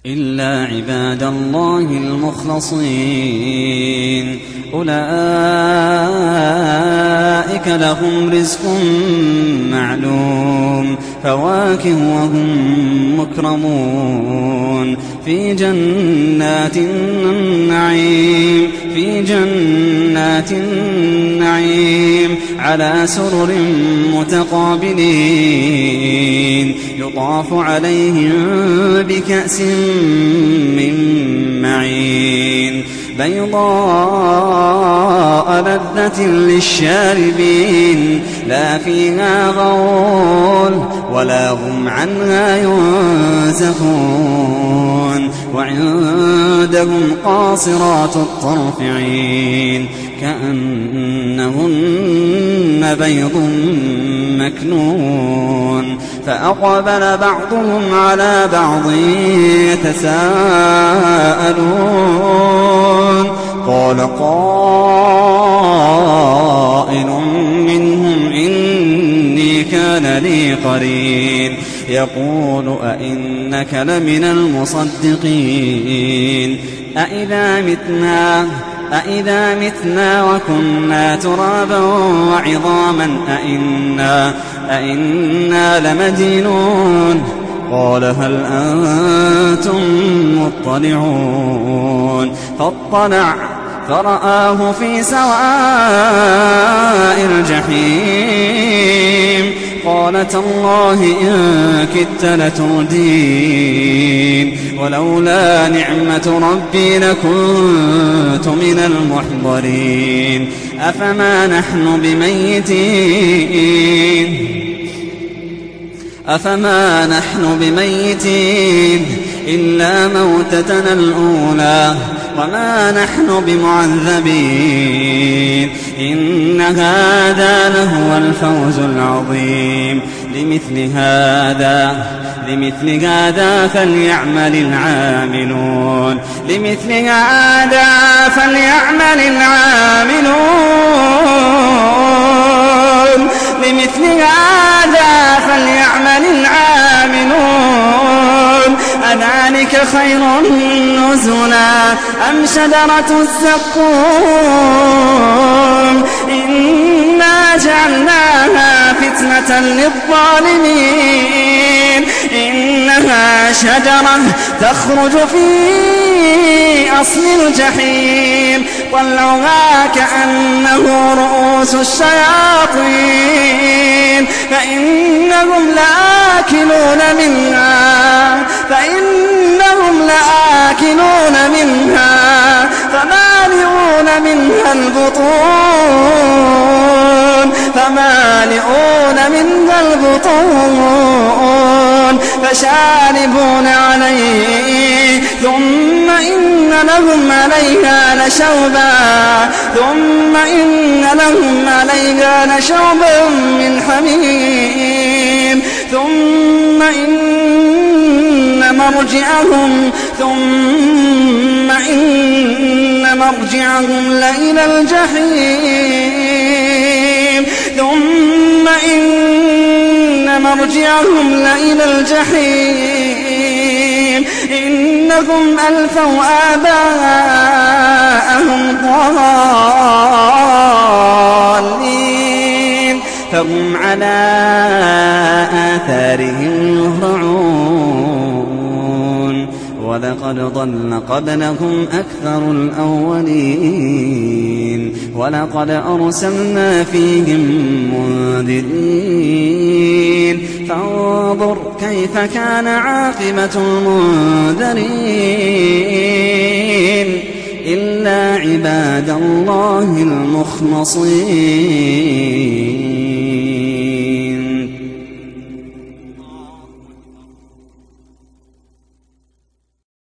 إلا عباد الله المخلصين أولئك لهم رزق معلوم فواكه وهم مكرمون في جنات النعيم على سرر متقابلين يطاف عليهم بكأس من معين بيضاء لذة للشاربين لا فيها غول ولا هم عنها ينزفون وعندهم قاصرات الطرف عين كأنهن بيض مكنون فأقبل بعضهم على بعض يتساءلون قال قائل منهم إني كان لي قرين يقول أئنك لمن المصدقين أئذا متنا وكنا ترابا وعظاما أئنا لمدينون قال هل أنتم مطلعون فاطلع فرآه في سواء الجحيم قال تالله إن كدت لتردين ولولا نعمة ربي لكنت من المحضرين أفما نحن بميتين إلا موتتنا الأولى وما نحن بمعذبين إن هذا لهو الفوز العظيم لمثل هذا فليعمل العاملون أذلك خير نزلا أم شجرة الزقوم إنا جعلناها فتنة للظالمين إنها شجرة تخرج في أصل الجحيم طلعها كأنه رؤوس الشياطين فإنهم لآكلون منها فمالئون منها البطون فشاربون عليه ثم إن لهم عليها لشوبا من حميم ثم إن مرجعهم لإلى الجحيم إنهم ألفوا آباءهم ضالين فهم على آثارهم يهرعون ولقد ضل قبلهم أكثر الأولين ولقد أرسلنا فيهم منذرين فانظر كيف كان عاقبة المنذرين إلا عباد الله المخلصين